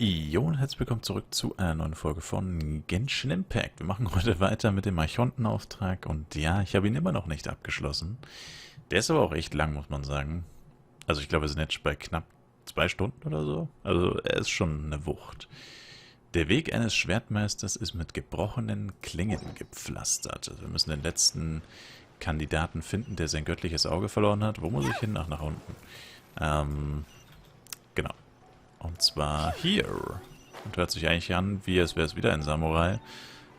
Jo, und herzlich willkommen zurück zu einer neuen Folge von Genshin Impact. Wir machen heute weiter mit dem Archontenauftrag und ja, ich habe ihn immer noch nicht abgeschlossen. Der ist aber auch echt lang, muss man sagen. Also ich glaube, wir sind jetzt bei knapp 2 Stunden oder so. Also er ist schon eine Wucht. Der Weg eines Schwertmeisters ist mit gebrochenen Klingen gepflastert. Also wir müssen den letzten Kandidaten finden, der sein göttliches Auge verloren hat. Wo muss ich hin? Ach, nach unten. Genau. Und zwar hier. Und hört sich eigentlich an, wie als wäre es wieder ein Samurai.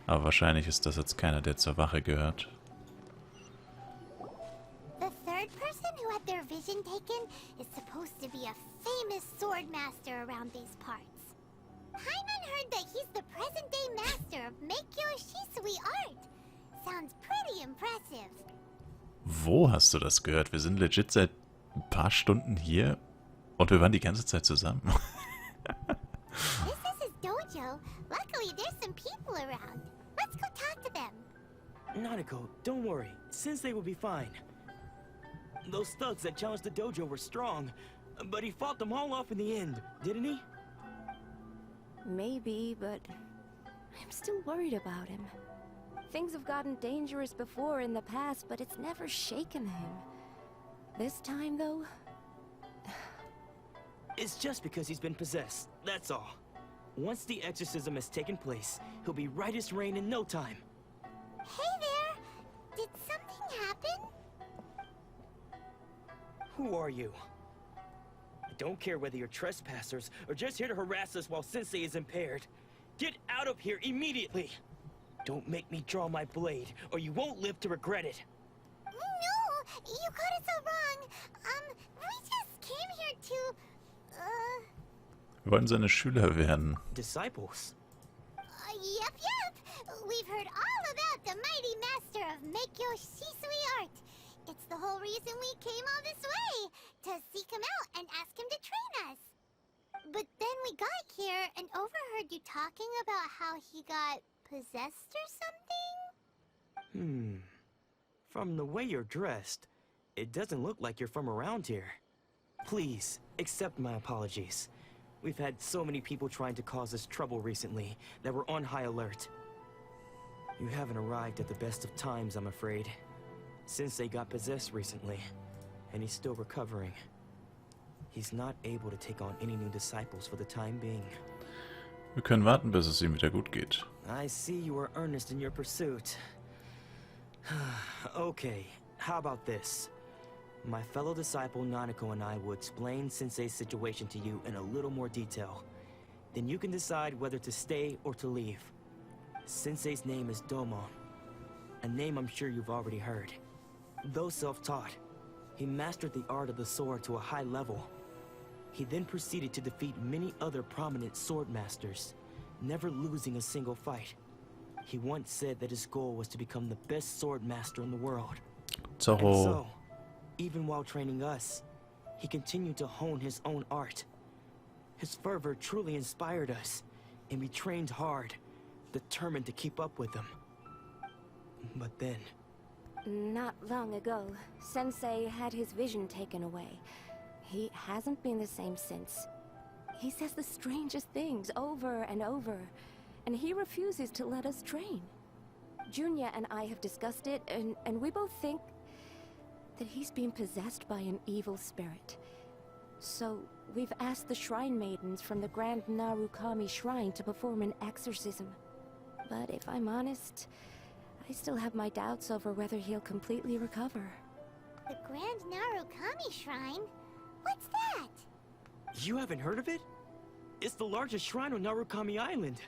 Aber wahrscheinlich ist das jetzt keiner, der zur Wache gehört. The third person who had their vision taken is supposed to be a famous sword master around these parts. Paimon heard that he's the present-day master of Meikyo Shisui art. Sounds pretty impressive. Wo hast du das gehört? Wir sind legit seit ein paar Stunden hier und wir waren die ganze Zeit zusammen. This is his dojo. Luckily, there's some people around. Let's go talk to them. Nanako, don't worry. Sensei will be fine. Those thugs that challenged the dojo were strong, but he fought them all off in the end, didn't he? Maybe, but I'm still worried about him. Things have gotten dangerous before in the past, but it's never shaken him. This time, though... It's just because he's been possessed, that's all. Once the exorcism has taken place, he'll be right as rain in no time. Hey there! Did something happen? Who are you? I don't care whether you're trespassers or just here to harass us while Sensei is impaired. Get out of here immediately! Don't make me draw my blade, or you won't live to regret it. No! You got it so wrong. We just came here to... Wir wollen seine Schüler werden. Disciples? Yep. We've heard all about the mighty master of Meikyo Shisui art. It's the whole reason we came all this way, to seek him out and ask him to train us. But then we got here and overheard you talking about how he got possessed or something? From the way you're dressed, it doesn't look like you're from around here. Please, accept my apologies. We've had so many people trying to cause us trouble recently that we're on high alert. You haven't arrived at the best of times, I'm afraid. Sensei got possessed recently, and he's still recovering. He's not able to take on any new disciples for the time being. Wir können warten, bis es ihm wieder gut geht. I see you are earnest in your pursuit. Okay, how about this? My fellow disciple Nanako and I will explain Sensei's situation to you in a little more detail. Then you can decide whether to stay or to leave. Sensei's name is Domon, a name I'm sure you've already heard. Though self-taught, he mastered the art of the sword to a high level. He then proceeded to defeat many other prominent sword masters, never losing a single fight. He once said that his goal was to become the best sword master in the world. And so, even while training us, he continued to hone his own art. His fervor truly inspired us, and we trained hard, determined to keep up with him. But then... Not long ago, Sensei had his vision taken away. He hasn't been the same since. He says the strangest things over and over, and he refuses to let us train. Junya and I have discussed it, and we both think that he's been possessed by an evil spirit. So, we've asked the shrine maidens from the Grand Narukami Shrine to perform an exorcism. But if I'm honest, I still have my doubts over whether he'll completely recover. The Grand Narukami Shrine? What's that? You haven't heard of it? It's the largest shrine on Narukami Island.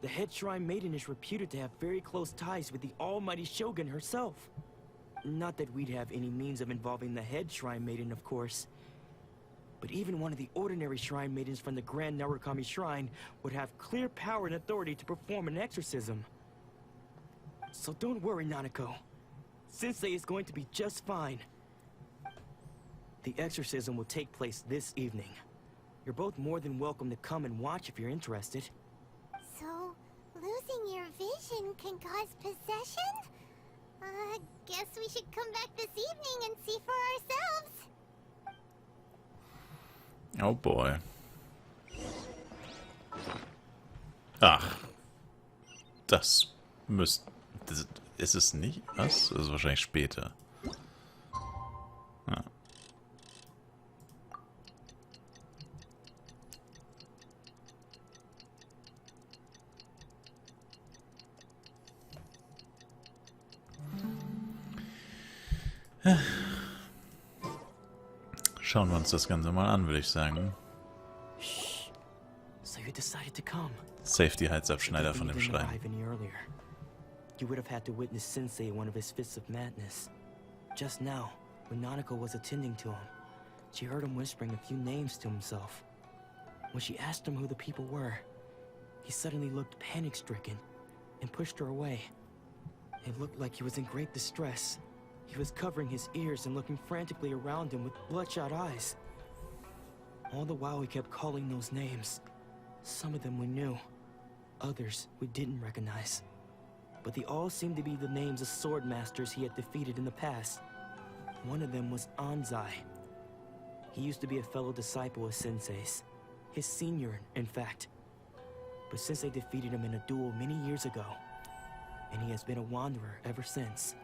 The head shrine maiden is reputed to have very close ties with the almighty Shogun herself. Not that we'd have any means of involving the head shrine maiden, of course. But even one of the ordinary shrine maidens from the Grand Narukami Shrine would have clear power and authority to perform an exorcism. So don't worry, Nanako. Sensei is going to be just fine. The exorcism will take place this evening. You're both more than welcome to come and watch if you're interested. So, losing your vision can cause possession? Guess we should come back this evening and see for ourselves. Oh boy. Ach, das müsste... Ist es nicht? Was? Das ist wahrscheinlich später. Ja. Schauen wir uns das Ganze mal an, würde ich sagen. Shh. So you decided to come. Safety-Halsabschneider von dem Schrein. You would have had to witness Sensei in one of his fits of madness. Just now, when Nanako was attending to him, she heard him whispering a few names to himself. When she asked him who the people were, he suddenly looked panic-stricken and pushed her away. It looked like he was in great distress. He was covering his ears and looking frantically around him with bloodshot eyes. All the while he kept calling those names. Some of them we knew, others we didn't recognize. But they all seemed to be the names of sword masters he had defeated in the past. One of them was Anzai. He used to be a fellow disciple of Sensei's. His senior, in fact. But Sensei defeated him in a duel many years ago. And he has been a wanderer ever since.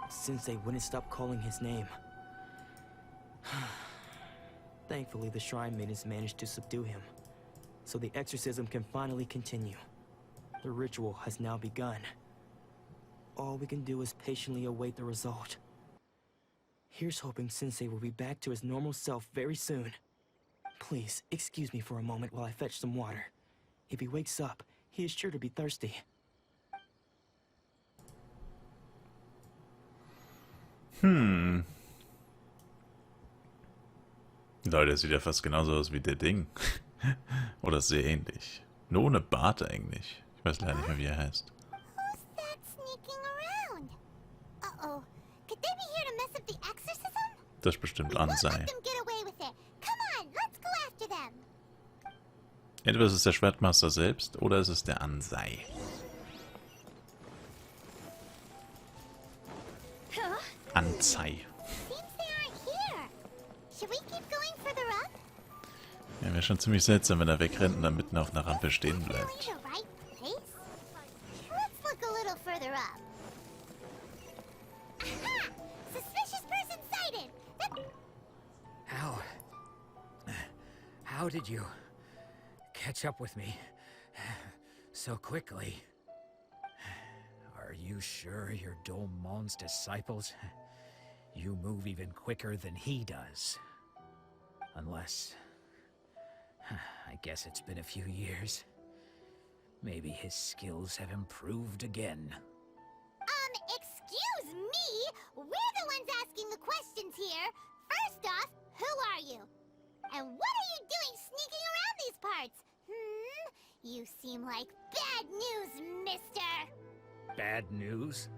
Sensei wouldn't stop calling his name. Thankfully, the shrine maidens managed to subdue him. So the exorcism can finally continue. The ritual has now begun. All we can do is patiently await the result. Here's hoping Sensei will be back to his normal self very soon. Please, excuse me for a moment while I fetch some water. If he wakes up, he is sure to be thirsty. Leute, das sieht ja fast genauso aus wie der Ding. Oder sehr ähnlich. Nur ohne Bart eigentlich. Ich weiß leider nicht mehr, wie er heißt. Who's that sneaking around? Uh-oh. Could they be here to mess up the exorcism? Das ist bestimmt We won't Ansei. let them get away with it. Come on, let's go after them. Entweder ist es der Schwertmeister selbst oder ist es der Ansei. Anzei. Seems they aren't here. Should we keep going further up? Ja, wäre schon ziemlich seltsam, wenn er wegrennt und dann mitten auf einer Rampe stehen Really bleibt. the right place? Let's look a little further up. Aha! Suspicious person sighted! How did you catch up with me so quickly? Are you sure you're Domon's disciples? You move even quicker than he does. Unless... I guess it's been a few years. Maybe his skills have improved again. Excuse me? We're the ones asking the questions here. First off, who are you? And what are you doing sneaking around these parts? You seem like bad news, mister. Bad news?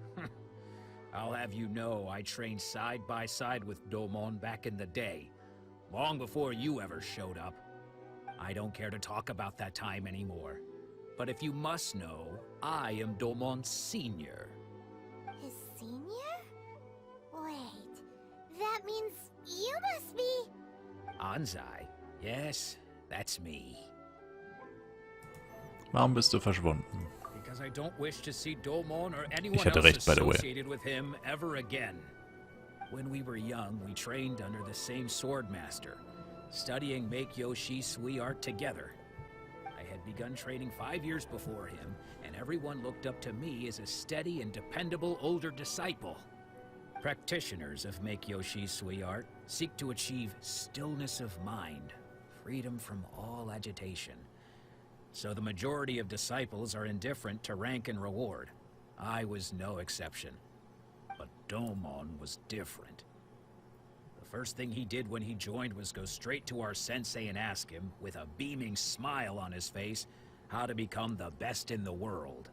I'll have you know I trained side by side with Domon back in the day. Long before you ever showed up. I don't care to talk about that time anymore. But if you must know, I am Domon's senior. His senior? Wait, that means you must be... Anzai? Yes, that's me. Warum bist du verschwunden? Because I don't wish to see Domon or anyone Ich hatte else recht, by the way. associated with him ever again. When we were young, we trained under the same sword master, studying Make Yoshi Sui art together. I had begun training 5 years before him, and everyone looked up to me as a steady and dependable older disciple. Practitioners of Make Yoshi Sui art seek to achieve stillness of mind, freedom from all agitation. So the majority of disciples are indifferent to rank and reward. I was no exception. But Domon was different. The first thing he did when he joined was go straight to our sensei and ask him, with a beaming smile on his face, how to become the best in the world.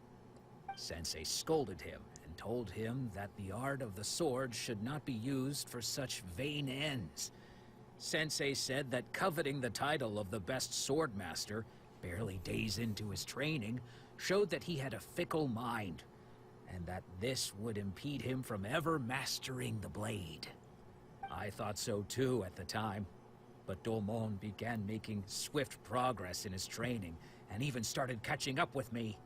Sensei scolded him and told him that the art of the sword should not be used for such vain ends. Sensei said that coveting the title of the best sword master, barely days into his training, showed that he had a fickle mind, and that this would impede him from ever mastering the blade. I thought so too at the time, but Domon began making swift progress in his training, and even started catching up with me.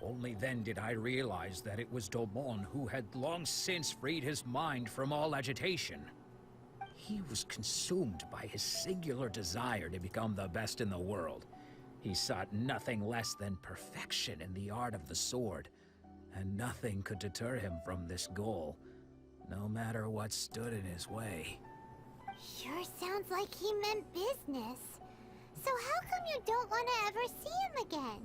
Only then did I realize that it was Domon who had long since freed his mind from all agitation. He was consumed by his singular desire to become the best in the world. He sought nothing less than perfection in the art of the sword, and nothing could deter him from this goal, no matter what stood in his way. Sure sounds like he meant business. So how come you don't want to ever see him again?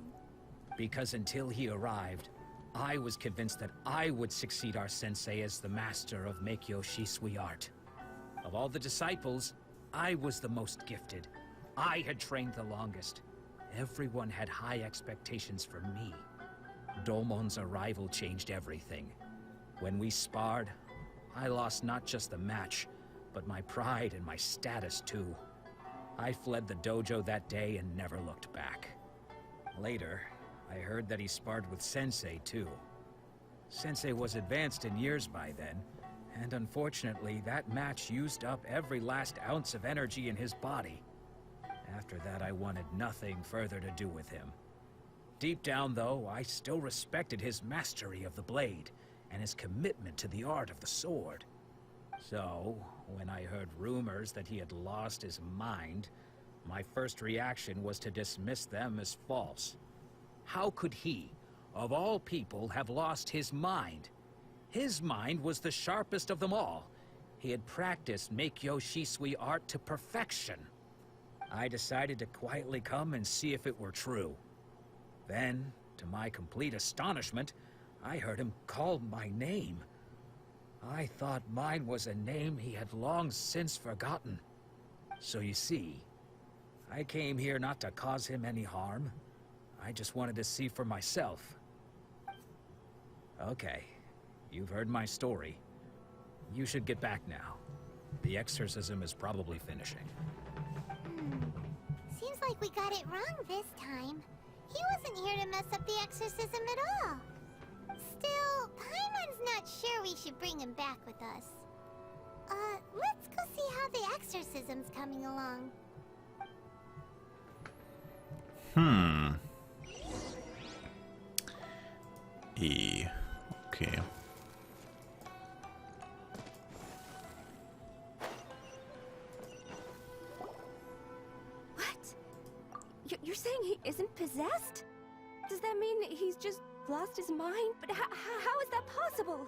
Because until he arrived, I was convinced that I would succeed our sensei as the master of Meikyo Shisui art. Of all the disciples, I was the most gifted. I had trained the longest. Everyone had high expectations for me. Domon's arrival changed everything. When we sparred, I lost not just the match, but my pride and my status too. I fled the dojo that day and never looked back. Later, I heard that he sparred with Sensei too. Sensei was advanced in years by then, and unfortunately that match used up every last ounce of energy in his body. After that, I wanted nothing further to do with him. Deep down, though, I still respected his mastery of the blade and his commitment to the art of the sword. So, when I heard rumors that he had lost his mind, my first reaction was to dismiss them as false. How could he, of all people, have lost his mind? His mind was the sharpest of them all. He had practiced Meikyo Shisui art to perfection. I decided to quietly come and see if it were true. Then, to my complete astonishment, I heard him call my name. I thought mine was a name he had long since forgotten. So you see, I came here not to cause him any harm. I just wanted to see for myself. Okay, you've heard my story. You should get back now. The exorcism is probably finishing. Seems like we got it wrong this time. He wasn't here to mess up the exorcism at all. Still, Paimon's not sure we should bring him back with us. Let's go see how the exorcism's coming along. Okay. What? You're saying he isn't possessed? Does that mean he's just lost his mind? But how is that possible?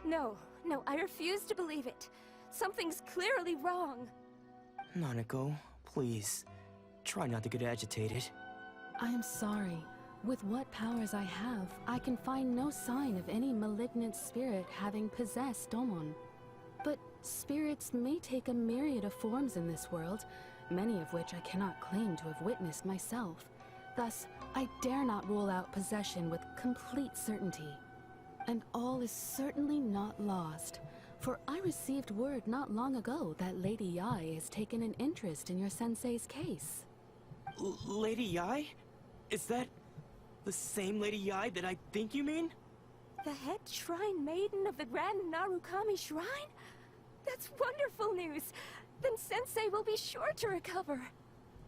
No, I refuse to believe it. Something's clearly wrong. Nanako, please. Try not to get agitated. I am sorry. With what powers I have, I can find no sign of any malignant spirit having possessed Domon. But spirits may take a myriad of forms in this world, many of which I cannot claim to have witnessed myself. Thus, I dare not rule out possession with complete certainty. And all is certainly not lost, for I received word not long ago that Lady Yai has taken an interest in your sensei's case. Lady Yai? Is that the same Lady Yai that I think you mean? The head shrine maiden of the Grand Narukami Shrine? That's wonderful news! Then Sensei will be sure to recover.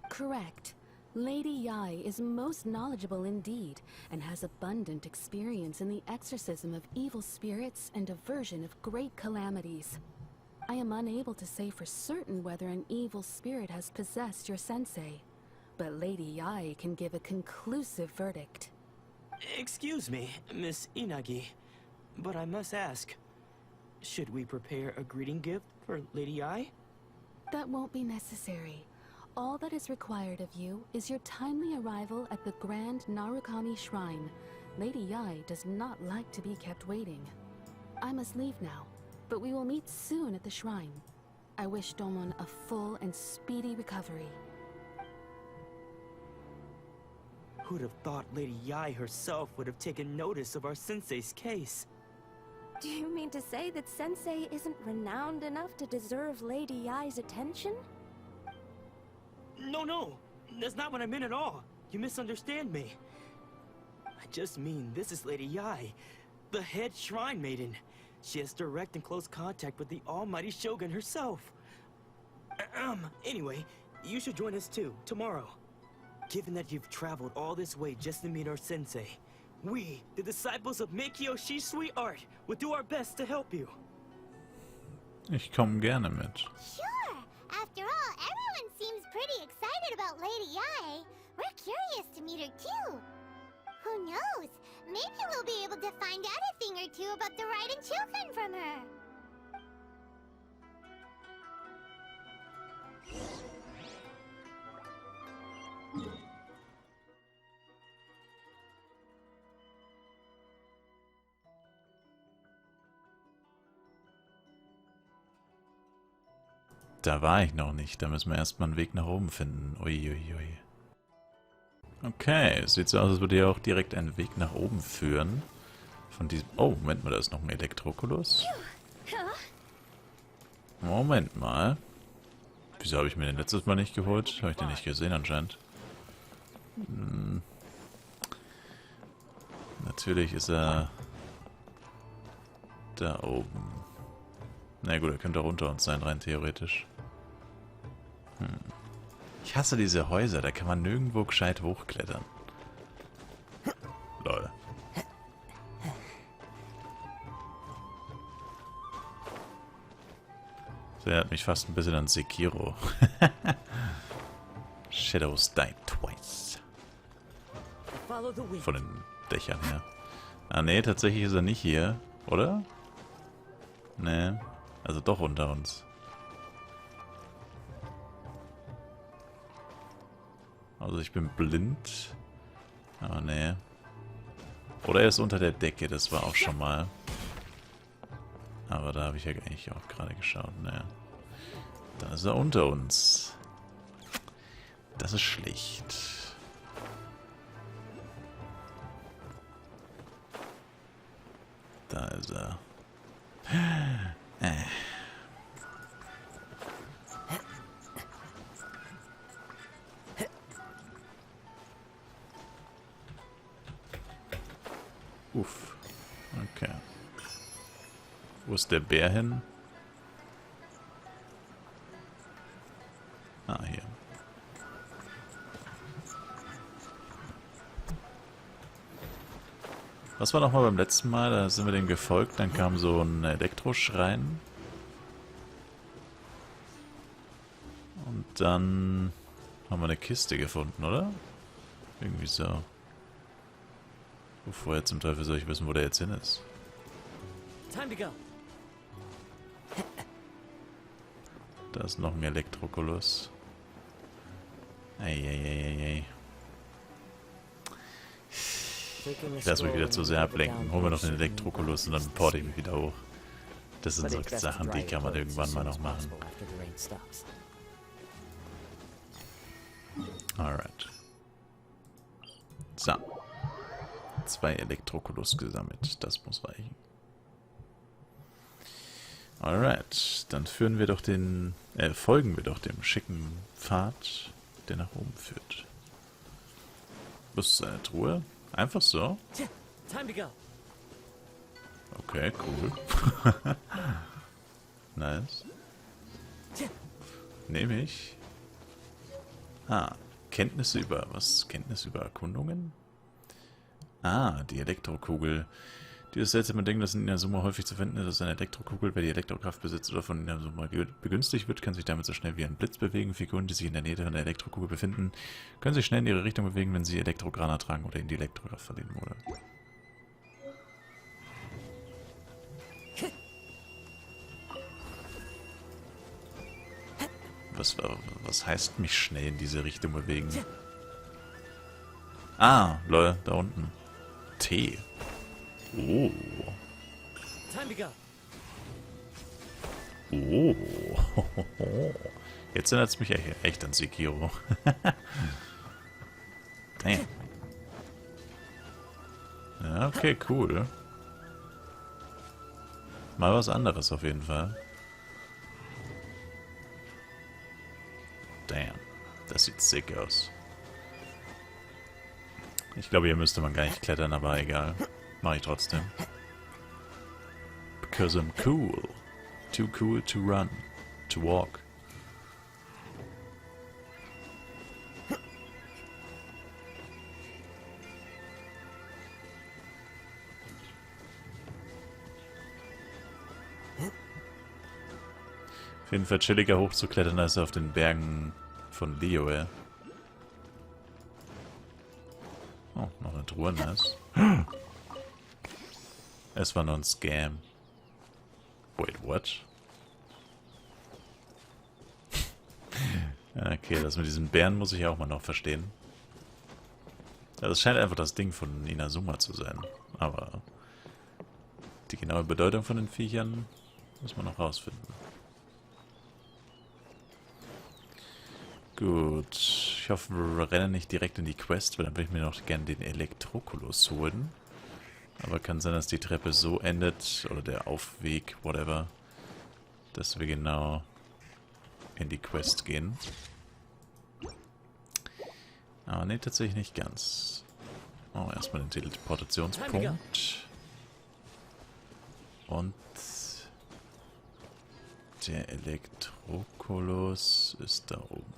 Correct. Lady Yai is most knowledgeable indeed, and has abundant experience in the exorcism of evil spirits and aversion of great calamities. I am unable to say for certain whether an evil spirit has possessed your sensei, but Lady Yai can give a conclusive verdict. Excuse me, Miss Inagi, but I must ask, should we prepare a greeting gift for Lady Yai? That won't be necessary. All that is required of you is your timely arrival at the Grand Narukami Shrine. Lady Yai does not like to be kept waiting. I must leave now, but we will meet soon at the shrine. I wish Domon a full and speedy recovery. Who'd have thought Lady Yai herself would have taken notice of our sensei's case? Do you mean to say that Sensei isn't renowned enough to deserve Lady Yai's attention? No, that's not what I meant at all. You misunderstand me. I just mean this is Lady Yai, the head shrine maiden. She has direct and close contact with the almighty Shogun herself. Anyway, you should join us too, tomorrow. Given that you've traveled all this way just to meet our sensei, we, the disciples of Make Sweet Art, will do our best to help you. Ich komme gerne mit. Sure. After all, everyone seems pretty excited about Lady Yae. We're curious to meet her too. Who knows? Maybe we'll be able to find out a thing or two about the Raiden children from her. Da war ich noch nicht. Da müssen wir erstmal einen Weg nach oben finden. Uiuiui. Okay, es sieht so aus, als würde ja auch direkt einen Weg nach oben führen. Von diesem... Oh, Moment mal, da ist noch ein Elektrokulus. Moment mal. Wieso habe ich mir den letztes Mal nicht geholt? Habe ich den nicht gesehen anscheinend. Natürlich ist er... da oben. Na gut, er könnte auch unter uns sein, rein theoretisch. Ich hasse diese Häuser, da kann man nirgendwo gescheit hochklettern. Lol. Das erinnert mich fast ein bisschen an Sekiro. Shadows die twice. Von den Dächern her. Ah nee, tatsächlich ist er nicht hier, oder? Nee, also doch unter uns. Also ich bin blind. Aber nee. Oder er ist unter der Decke, das war auch schon mal. Aber da habe ich ja eigentlich auch gerade geschaut. Naja. Da ist er unter uns. Das ist schlecht. Da ist er. Uff. Okay. Wo ist der Bär hin? Ah, hier. Was war nochmal beim letzten Mal? Da sind wir dem gefolgt, dann kam so ein Elektroschrein. Und dann haben wir eine Kiste gefunden, oder? Irgendwie so. Woher zum Teufel soll ich wissen, wo der jetzt hin ist? Da ist noch ein Elektrokulus. Eieieiei. Ich lasse mich wieder zu sehr ablenken. Holen wir noch den Elektrokulus und dann porte ich mich wieder hoch. Das sind so Sachen, die kann man irgendwann mal noch machen. Alright. So. 2 Elektrokulus gesammelt. Das muss reichen. Alright. Dann folgen wir doch dem schicken Pfad, der nach oben führt. Was ist eine Truhe? Einfach so? Okay, cool. Nice. Nehme ich. Ah, Kenntnisse über... Was? Kenntnisse über Erkundungen? Ah, die Elektrokugel. Dieses seltsame Ding, das in der Summe häufig zu finden ist, ist eine Elektrokugel. Wer die Elektrokraft besitzt oder von der Summe begünstigt wird, kann sich damit so schnell wie ein Blitz bewegen. Figuren, die sich in der Nähe von der Elektrokugel befinden, können sich schnell in ihre Richtung bewegen, wenn sie Elektrograna tragen oder in die Elektrokraft verlieren wurde. Was heißt mich schnell in diese Richtung bewegen? Ah, lol, da unten. T. Oh. Oh. Jetzt erinnert es mich echt an Sekiro. Damn. Ja, okay, cool. Mal was anderes auf jeden Fall. Damn. Das sieht sick aus. Ich glaube, hier müsste man gar nicht klettern, aber egal. Mach ich trotzdem. Because I'm cool. Too cool to run. To walk. Auf jeden Fall chilliger hochzuklettern als auf den Bergen von Leo. Oh, noch eine Truhe, nice. Es war nur ein Scam. Wait, what? Okay, das mit diesen Bären muss ich auch mal noch verstehen. Also es scheint einfach das Ding von Inazuma zu sein. Aber die genaue Bedeutung von den Viechern muss man noch rausfinden. Gut. Ich hoffe, wir rennen nicht direkt in die Quest, weil dann würde ich mir noch gerne den Elektrokulos holen. Aber kann sein, dass die Treppe so endet, oder der Aufweg, whatever, dass wir genau in die Quest gehen. Aber nee, tatsächlich nicht ganz. Oh, erstmal den Teleportationspunkt. Und der Elektrokulos ist da oben.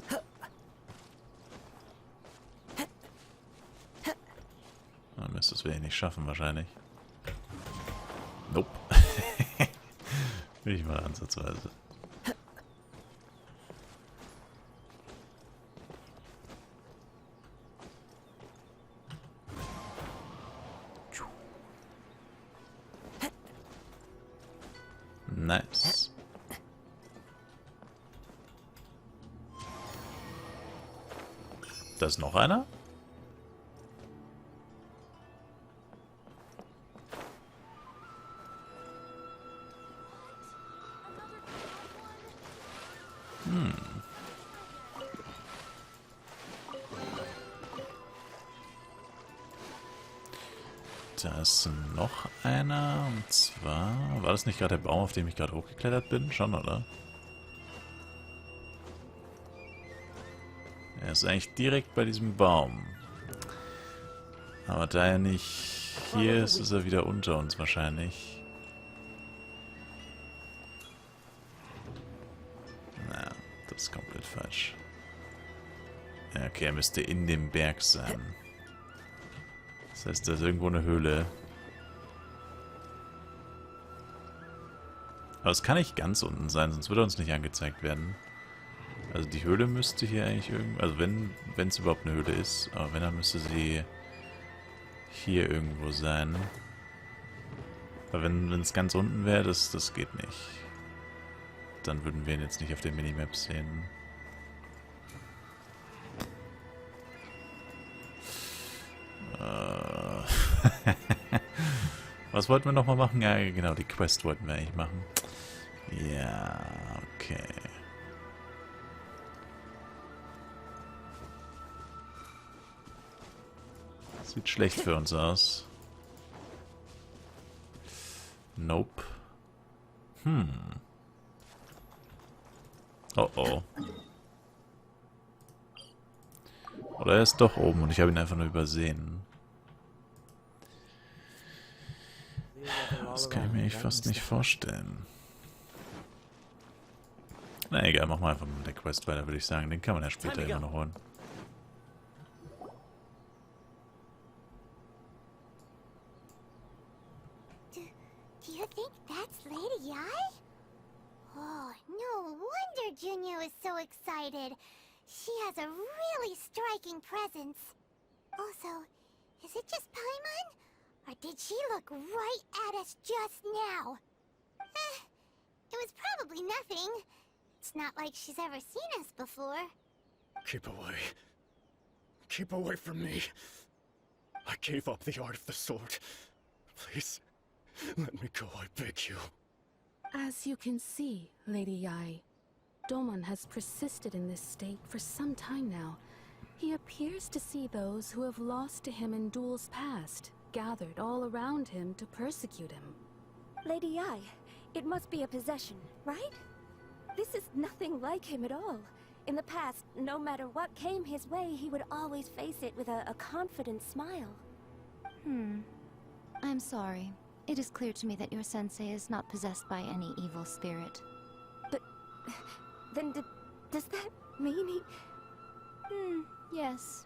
Dann müsste es nicht schaffen, wahrscheinlich. Nope. Nicht mal ansatzweise. Nice. Da ist noch einer? Da ist noch einer, und zwar... War das nicht gerade der Baum, auf dem ich gerade hochgeklettert bin? Schon, oder? Er ist eigentlich direkt bei diesem Baum. Aber da er nicht hier ist, ist er wieder unter uns wahrscheinlich. Na, das ist komplett falsch. Ja, okay, er müsste in dem Berg sein. Das heißt, da ist irgendwo eine Höhle. Aber es kann nicht ganz unten sein, sonst würde uns nicht angezeigt werden. Also die Höhle müsste hier eigentlich irgendwo... Also wenn es überhaupt eine Höhle ist. Aber wenn, dann müsste sie hier irgendwo sein. Aber wenn es ganz unten wäre, das geht nicht. Dann würden wir ihn jetzt nicht auf den Minimap sehen. Was wollten wir nochmal machen? Ja, genau, die Quest wollten wir eigentlich machen. Ja, okay. Sieht schlecht für uns aus. Nope. Oh oh. Oder er ist doch oben und ich habe ihn einfach nur übersehen. Das kann ich mir echt fast nicht vorstellen. Na egal, machen wir einfach mit der Quest weiter, würde ich sagen. Den kann man ja später immer noch holen. Do you think that's Lady Ai? Oh, no wonder Junior is so excited. She has a really striking presence. Also, is it just Paimon? Or did she look right at us just now? It was probably nothing. It's not like she's ever seen us before. Keep away. Keep away from me. I gave up the art of the sword. Please, let me go, I beg you. As you can see, Lady Yai, Domon has persisted in this state for some time now. He appears to see those who have lost to him in duels past, gathered all around him to persecute him. Lady Yai, it must be a possession, right? This is nothing like him at all. In the past, no matter what came his way, he would always face it with a confident smile. I'm sorry. It is clear to me that your sensei is not possessed by any evil spirit. But then does that mean he... Yes.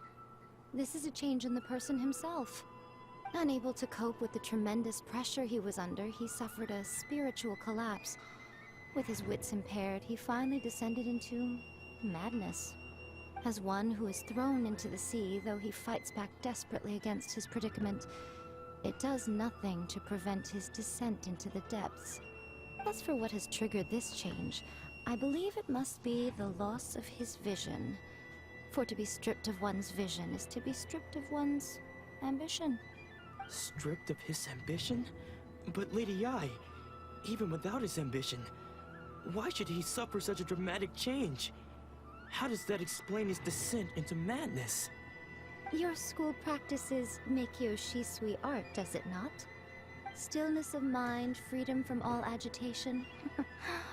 This is a change in the person himself. Unable to cope with the tremendous pressure he was under, he suffered a spiritual collapse, With his wits impaired, he finally descended into madness. As one who is thrown into the sea, though he fights back desperately against his predicament, it does nothing to prevent his descent into the depths. As for what has triggered this change, I believe it must be the loss of his vision. For to be stripped of one's vision is to be stripped of one's ambition. Stripped of his ambition? But Lady Yi, even without his ambition, why should he suffer such a dramatic change? How does that explain his descent into madness? Your school practices Meikyo Shisui art, does it not? Stillness of mind, freedom from all agitation.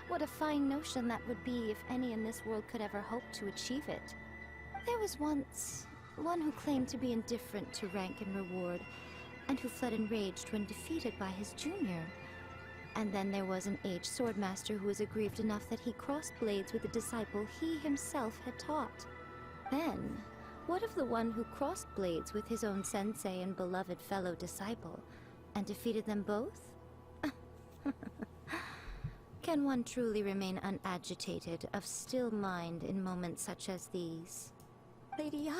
What a fine notion that would be if any in this world could ever hope to achieve it. There was once one who claimed to be indifferent to rank and reward, and who fled enraged when defeated by his junior. And then there was an aged swordmaster who was aggrieved enough that he crossed blades with a disciple he himself had taught. Then, what of the one who crossed blades with his own sensei and beloved fellow disciple, and defeated them both? Can one truly remain unagitated, of still mind in moments such as these? Lady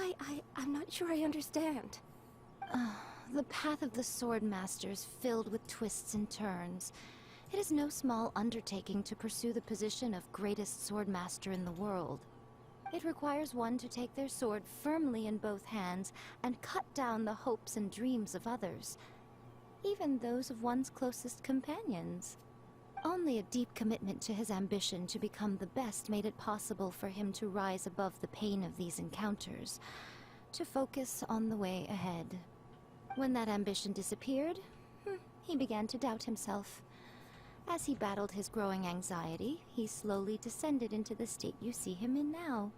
I'm not sure I understand. The path of the swordmaster is filled with twists and turns. It is no small undertaking to pursue the position of greatest swordmaster in the world. It requires one to take their sword firmly in both hands and cut down the hopes and dreams of others, even those of one's closest companions. Only a deep commitment to his ambition to become the best made it possible for him to rise above the pain of these encounters, to focus on the way ahead. When that ambition disappeared, he began to doubt himself. As he battled his growing anxiety, he slowly descended into the state you see him in now.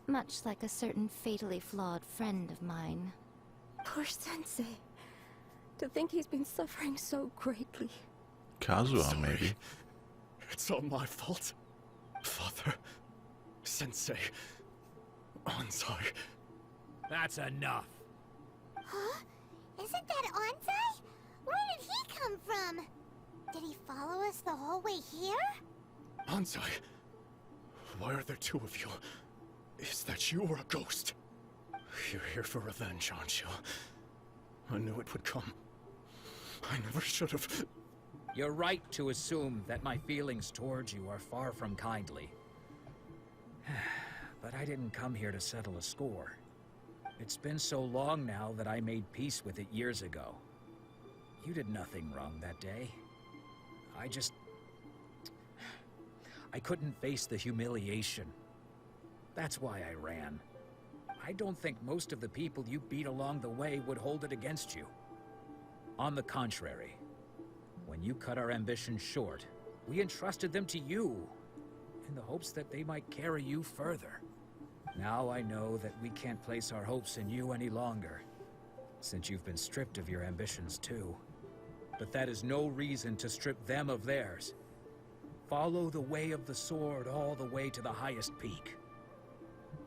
Much like a certain fatally flawed friend of mine. Poor Sensei. To think he's been suffering so greatly. Kazuha, Sorry. maybe. It's all my fault. Father, Sensei, Anzai. That's enough. Huh? Isn't that Anzai? Where did he come from? Did he follow us the whole way here? Anzai, why are there two of you? Is that you or a ghost? You're here for revenge, aren't you? I knew it would come. I never should have. You're right to assume that my feelings towards you are far from kindly. But I didn't come here to settle a score. It's been so long now that I made peace with it years ago. You did nothing wrong that day. I couldn't face the humiliation. That's why I ran. I don't think most of the people you beat along the way would hold it against you. On the contrary, when you cut our ambitions short, we entrusted them to you, in the hopes that they might carry you further. Now I know that we can't place our hopes in you any longer, since you've been stripped of your ambitions too. But that is no reason to strip them of theirs. Follow the way of the sword all the way to the highest peak.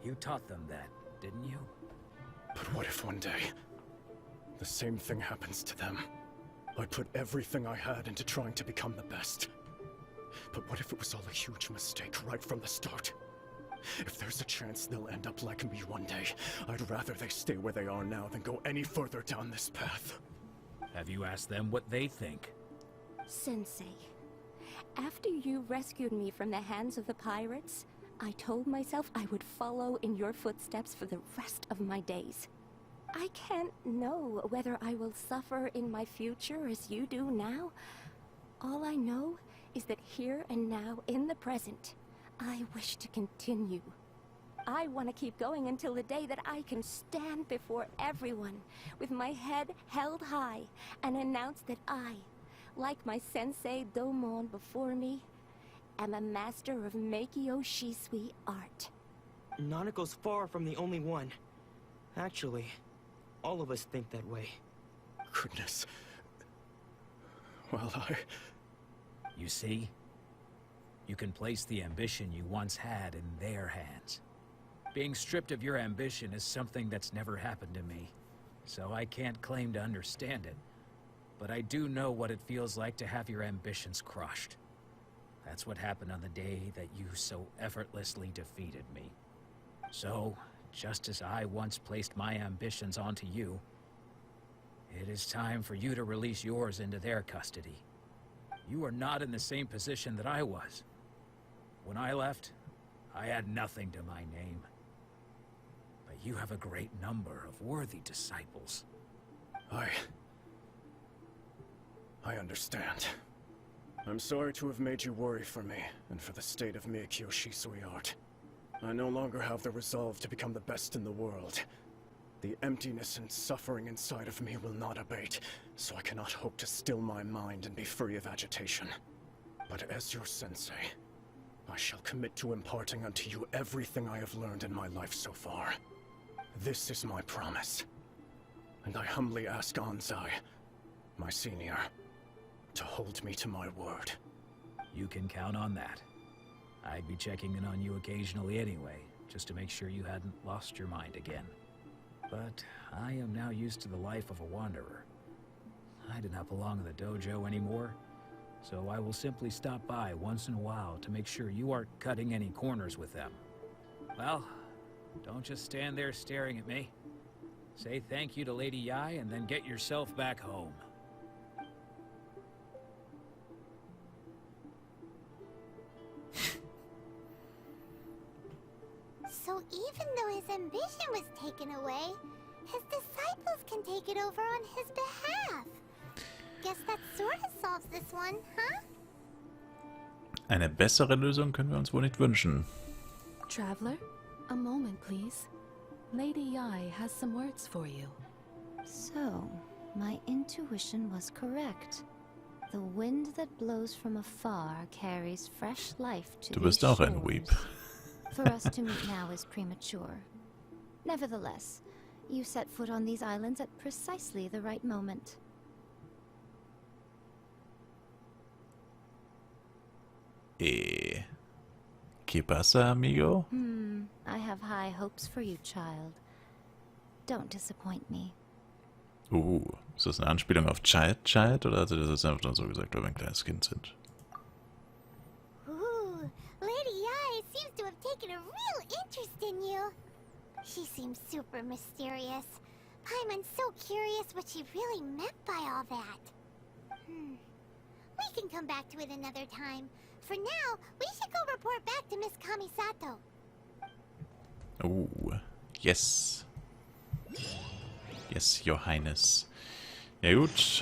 You taught them that, didn't you? But what if one day, the same thing happens to them? I put everything I had into trying to become the best. But what if it was all a huge mistake right from the start? If there's a chance they'll end up like me one day, I'd rather they stay where they are now than go any further down this path. Have you asked them what they think? Sensei, after you rescued me from the hands of the pirates, I told myself I would follow in your footsteps for the rest of my days. I can't know whether I will suffer in my future as you do now. All I know is that here and now, in the present, I wish to continue. I want to keep going until the day that I can stand before everyone with my head held high and announce that I, like my sensei Domon before me, am a master of Meikyo Shisui art. Nanako's far from the only one. Actually, all of us think that way. Goodness. Well, You see? You can place the ambition you once had in their hands. Being stripped of your ambition is something that's never happened to me, so I can't claim to understand it. but I do know what it feels like to have your ambitions crushed. That's what happened on the day that you so effortlessly defeated me. So, just as I once placed my ambitions onto you, it is time for you to release yours into their custody. You are not in the same position that I was. When I left, I had nothing to my name. But you have a great number of worthy disciples. I understand. I'm sorry to have made you worry for me, and for the state of Meikyo Shisui art. I no longer have the resolve to become the best in the world. The emptiness and suffering inside of me will not abate, so I cannot hope to still my mind and be free of agitation. But as your sensei, I shall commit to imparting unto you everything I have learned in my life so far. This is my promise. And I humbly ask Anzai, my senior, to hold me to my word. You can count on that. I'd be checking in on you occasionally anyway, just to make sure you hadn't lost your mind again. But I am now used to the life of a wanderer. I do not belong in the dojo anymore, so I will simply stop by once in a while to make sure you aren't cutting any corners with them. Well, don't just stand there staring at me. Say thank you to Lady Yai and then get yourself back home. So even though his ambition was taken away, his disciples can take it over on his behalf. Guess that sort of solves this one, huh? Eine bessere Lösung können wir uns wohl nicht wünschen. Traveler, a moment, please. Lady Yai has some words for you. So, my intuition was correct. The wind that blows from afar carries fresh life to Du these bist auch ein shores. Weep. For us to meet now is premature. Nevertheless, you set foot on these islands at precisely the right moment. ¿Qué pasa, amigo? I have high hopes for you, child. Don't disappoint me. Ist das eine Anspielung auf Child, oder hat sie das jetzt einfach nur so gesagt, weil wir ein kleines Kind sind? Ooh, Lady Yai seems to have taken a real interest in you. She seems super mysterious. I'm so curious what she really meant by all that. We can come back to it another time. For now, we should go report back to Miss Kamisato. Yes. Yes, Your Highness. Ja gut,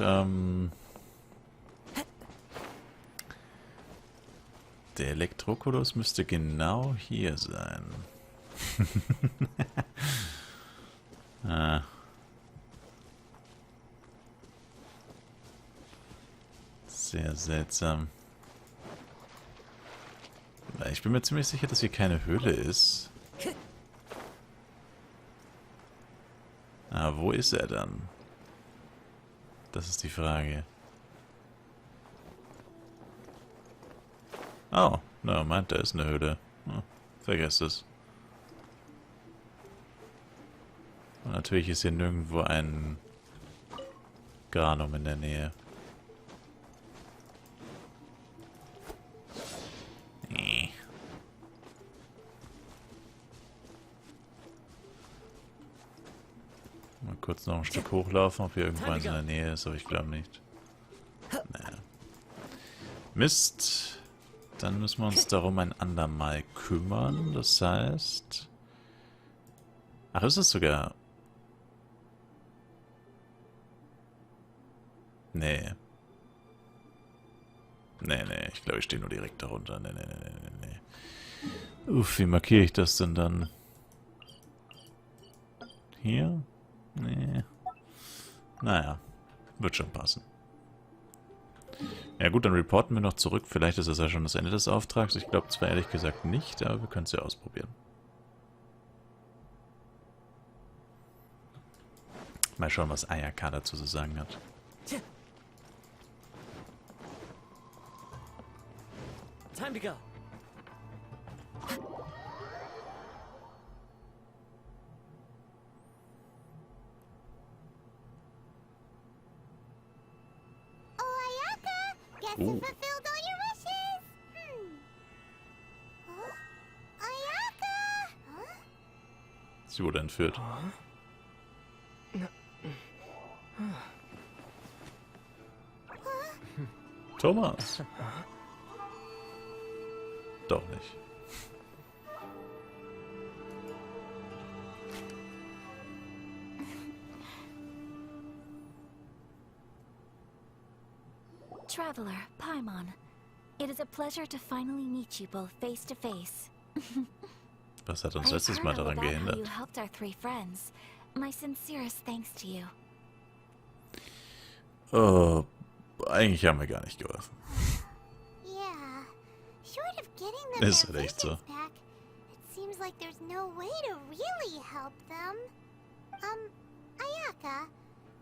der Elektrokulus müsste genau hier sein. Sehr seltsam. Ich bin mir ziemlich sicher, dass hier keine Höhle ist. Wo ist er dann? Das ist die Frage. Oh, na, meint, da ist eine Höhle. Vergesst es. Und natürlich ist hier nirgendwo ein Granum in der Nähe. Mal kurz noch ein Stück hochlaufen, ob hier irgendwas in der Nähe ist, aber ich glaube nicht. Naja. Mist. Dann müssen wir uns darum ein andermal kümmern. Das heißt... Ach, ist es sogar... Nee. Nee, ich glaube, ich stehe nur direkt darunter. Nee. Uff, wie markiere ich das denn dann? Hier? Nee. Naja, wird schon passen. Ja gut, dann reporten wir noch zurück. Vielleicht ist das ja schon das Ende des Auftrags. Ich glaube zwar ehrlich gesagt nicht, aber wir können es ja ausprobieren. Mal schauen, was Ayaka dazu zu sagen hat. Time to go. Oh. it fulfilled all your wishes? Huh? Ayaka? Huh? Sie wurde entführt. Thomas. Doch nicht. Traveler, Paimon. It is a pleasure to finally meet you both face to face. Was hat uns I've letztes heard Mal all daran about how you gehindert? helped our 3 friends. My sincerest thanks to you. Oh, eigentlich haben wir gar nicht geholfen. Yeah. Short of getting them Ist their halt echt so. vengeance back, it seems like there's no way to really help them. Ayaka,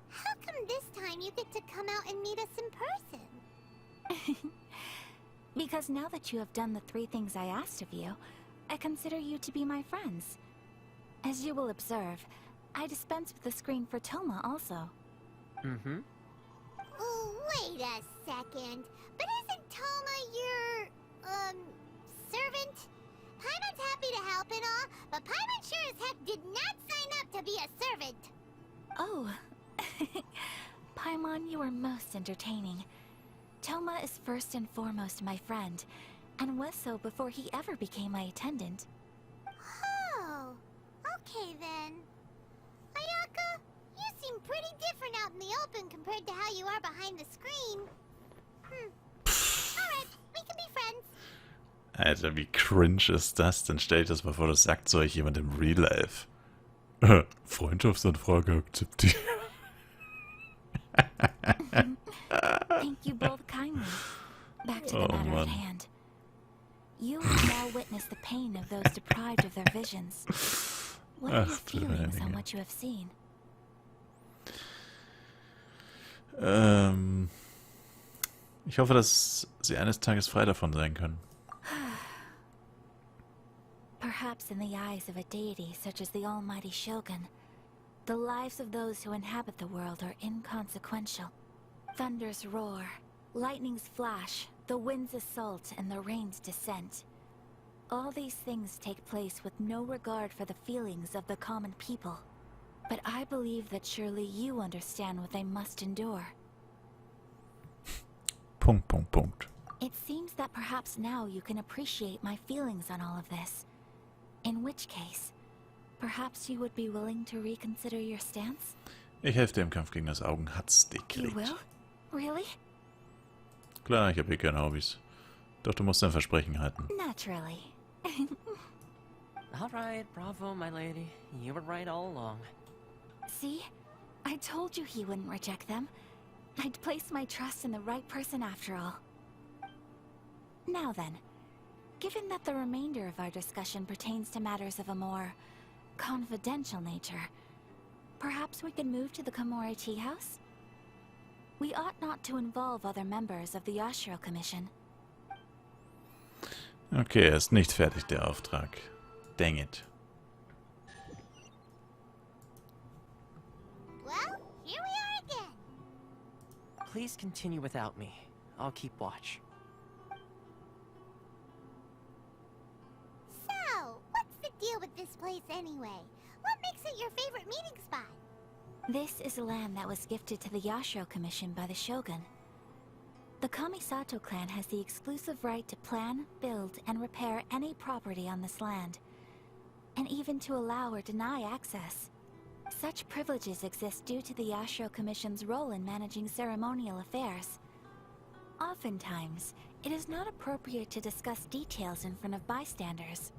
how come this time you get to come out and meet us in person? Because now that you have done the 3 things I asked of you, I consider you to be my friends. As you will observe, I dispense with the screen for Toma also. Mm-hmm. Oh, wait a second. But isn't Toma your, servant? Paimon's happy to help and all, but Paimon sure as heck did not sign up to be a servant. Oh. Paimon, you are most entertaining. Toma is first and foremost my friend, and was so before he ever became my attendant. Oh, okay then. Ayaka, you seem pretty different out in the open compared to how you are behind the screen. Alright, we can be friends. Alter, wie cringe ist das? Dann stell dir das mal vor, das sagt so euch jemand im Real Life. Freundschaftsanfrage akzeptiert. Thank you both kindly. Back to the Oh, matter Mann. at hand. You have now witnessed the pain of those deprived of their visions. What are your Ach, du feelings on Heilige. what you have seen? Ich hoffe, dass sie eines Tages frei davon sein können. Perhaps in the eyes of a deity such as the almighty Shogun, the lives of those who inhabit the world are inconsequential. Thunders roar, lightnings flash, the winds assault, and the rains descent. All these things take place with no regard for the feelings of the common people. But I believe that surely you understand what they must endure. Punkt, Punkt, Punkt. It seems that perhaps now you can appreciate my feelings on all of this. In which case, perhaps you would be willing to reconsider your stance? Ich helfe dir im Kampf gegen das You Augenhatzdekret. will? Really? Klar, ich habe hier keine Hobbys. Doch du musst dein Versprechen halten. Naturally. Alright, bravo, my lady. You were right all along. See? I told you he wouldn't reject them. I'd placed my trust in the right person after all. Now then, given that the remainder of our discussion pertains to matters of a more confidential nature, perhaps we could move to the Komori Tea House? We ought not to involve other members of the Yashiro Commission. Okay, er ist nicht fertig, der Auftrag. Dang it. Well, here we are again. Please continue without me. I'll keep watch. So, what's the deal with this place anyway? What makes it your favorite meeting spot? This is land that was gifted to the Yashiro Commission by the Shogun. The Kamisato clan has the exclusive right to plan, build, and repair any property on this land, and even to allow or deny access. Such privileges exist due to the Yashiro Commission's role in managing ceremonial affairs. Oftentimes, it is not appropriate to discuss details in front of bystanders.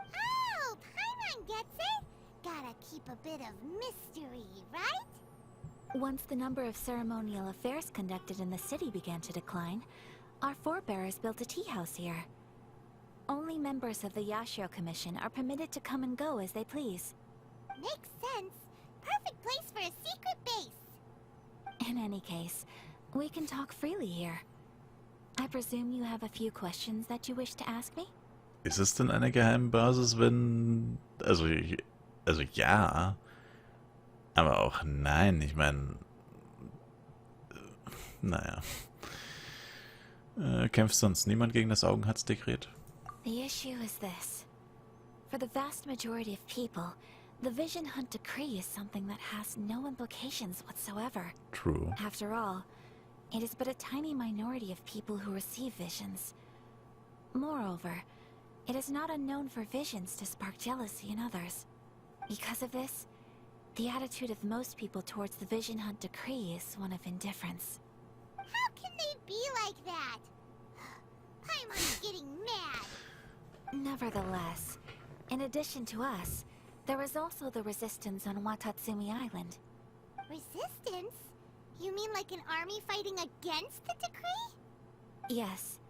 Oh, Paimon gets it. Gotta keep a bit of mystery, right? Once the number of ceremonial affairs conducted in the city began to decline, our forebears built a tea house here. Only members of the Yashiro Commission are permitted to come and go as they please. Makes sense. Perfect place for a secret base. In any case, we can talk freely here. I presume you have a few questions that you wish to ask me? Ist es denn eine Geheimbasis, wenn... Also ja. Aber auch nein. Ich meine... Naja. Kämpft sonst niemand gegen das Augenharzdekret? The issue is this. For the vast majority of people, the Vision Hunt Decree is something that has no implications whatsoever. True. After all, it is but a tiny minority of people who receive visions. Moreover, it is not unknown for visions to spark jealousy in others. Because of this, the attitude of most people towards the Vision Hunt Decree is one of indifference. How can they be like that? Paimon's getting mad. Nevertheless, in addition to us, there is also the resistance on Watatsumi Island. Resistance? You mean like an army fighting against the decree? Yes.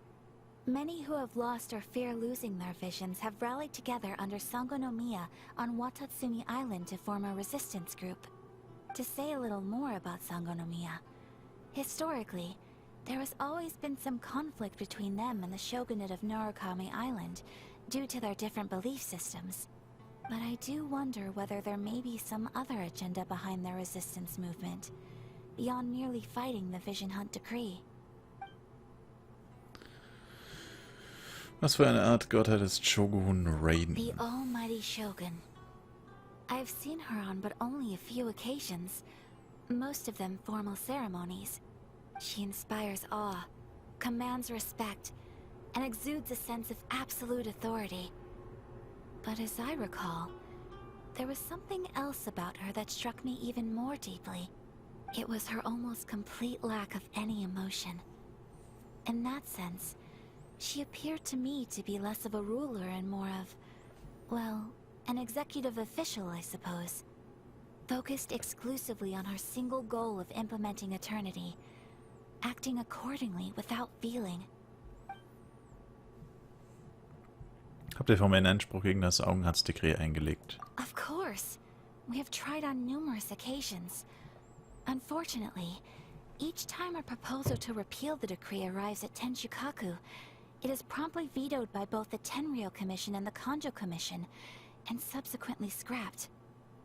Many who have lost or fear losing their visions have rallied together under Sangonomiya on Watatsumi Island to form a resistance group. To say a little more about Sangonomiya, historically, there has always been some conflict between them and the shogunate of Narukami Island due to their different belief systems. But I do wonder whether there may be some other agenda behind their resistance movement, beyond merely fighting the Vision Hunt Decree. Was für eine Art Gottheit ist Shogun Raiden? The almighty Shogun. I have seen her on but only a few occasions, most of them formal ceremonies. She inspires awe, commands respect, and exudes a sense of absolute authority. But as I recall, there was something else about her that struck me even more deeply. It was her almost complete lack of any emotion. In that sense, she appeared to me to be less of a ruler and more of, well, an executive official, I suppose. Focused exclusively on her single goal of implementing eternity, acting accordingly without feeling. Habt ihr formellen Einspruch gegen das Augenharzdekret eingelegt? Of course. We have tried on numerous occasions. Unfortunately, each time a proposal to repeal the decree arrives at Tenshukaku, it is promptly vetoed by both the Tenryou Commission and the Kanjo Commission, and subsequently scrapped.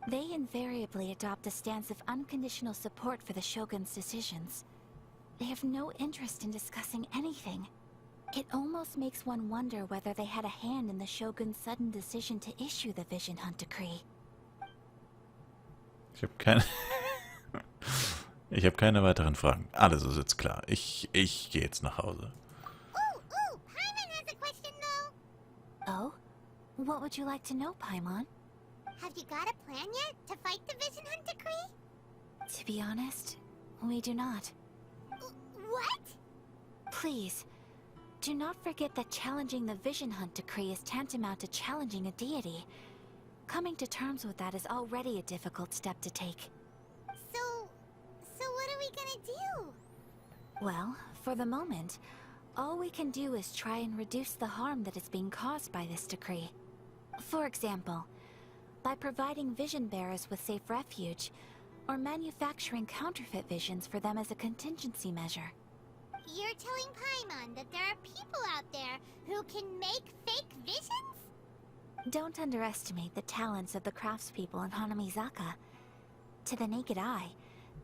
They invariably adopt a stance of unconditional support for the Shogun's decisions. They have no interest in discussing anything. It almost makes one wonder whether they had a hand in the Shogun's sudden decision to issue the Vision Hunt Decree. Ich habe keine... ich habe keine weiteren Fragen. Alles ist jetzt klar. Ich gehe jetzt nach Hause. Paimon has a question though. Oh? What would you like to know, Paimon? Have you got a plan yet to fight the Vision Hunt Decree? To be honest, we do not. What? Please, do not forget that challenging the Vision Hunt Decree is tantamount to challenging a deity. Coming to terms with that is already a difficult step to take. So what are we gonna do? Well, for the moment, all we can do is try and reduce the harm that is being caused by this decree. For example, by providing vision bearers with safe refuge, or manufacturing counterfeit visions for them as a contingency measure. You're telling Paimon that there are people out there who can make fake visions? Don't underestimate the talents of the craftspeople in Hanamizaka. To the naked eye,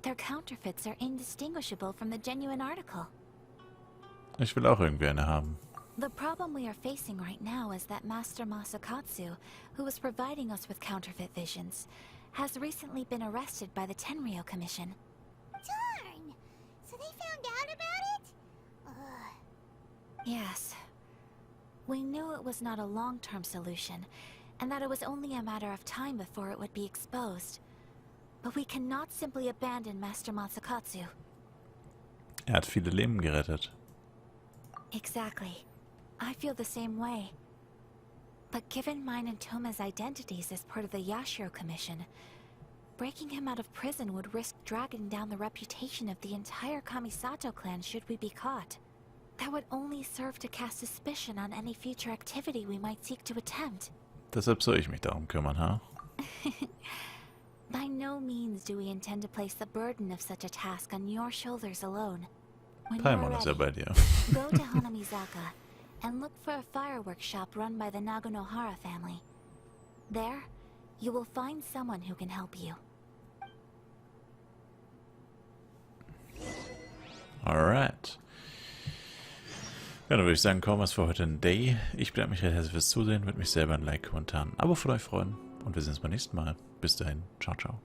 their counterfeits are indistinguishable from the genuine article. Ich will auch irgendwie eine haben. The problem we are facing right now is that Master Masakatsu, who was providing us with counterfeit visions, has recently been arrested by the Tenryou Commission. Darn! So they found out about it? Ugh. Yes. We knew it was not a long-term solution, and that it was only a matter of time before it would be exposed. But we cannot simply abandon Master Masakatsu. Hat viele Leben gerettet. Exactly. I feel the same way. But given mine and Toma's identities as part of the Yashiro Commission, breaking him out of prison would risk dragging down the reputation of the entire Kamisato clan should we be caught. That would only serve to cast suspicion on any future activity we might seek to attempt. Deshalb soll ich mich darum kümmern, ha? By no means do we intend to place the burden of such a task on your shoulders alone. When you are Paimon ist ja bei ready, dir. go to Hanamizaka and look for a fireworks shop run by the Naganohara family. There, you will find someone who can help you. Alright. Ja, dann würde ich sagen, kaum was für heute ein Day. Ich bedanke mich recht herzlich fürs Zusehen, würde mich selber ein Like, Kommentar, ein Abo von euch freuen und wir sehen uns beim nächsten Mal. Bis dahin, ciao, ciao.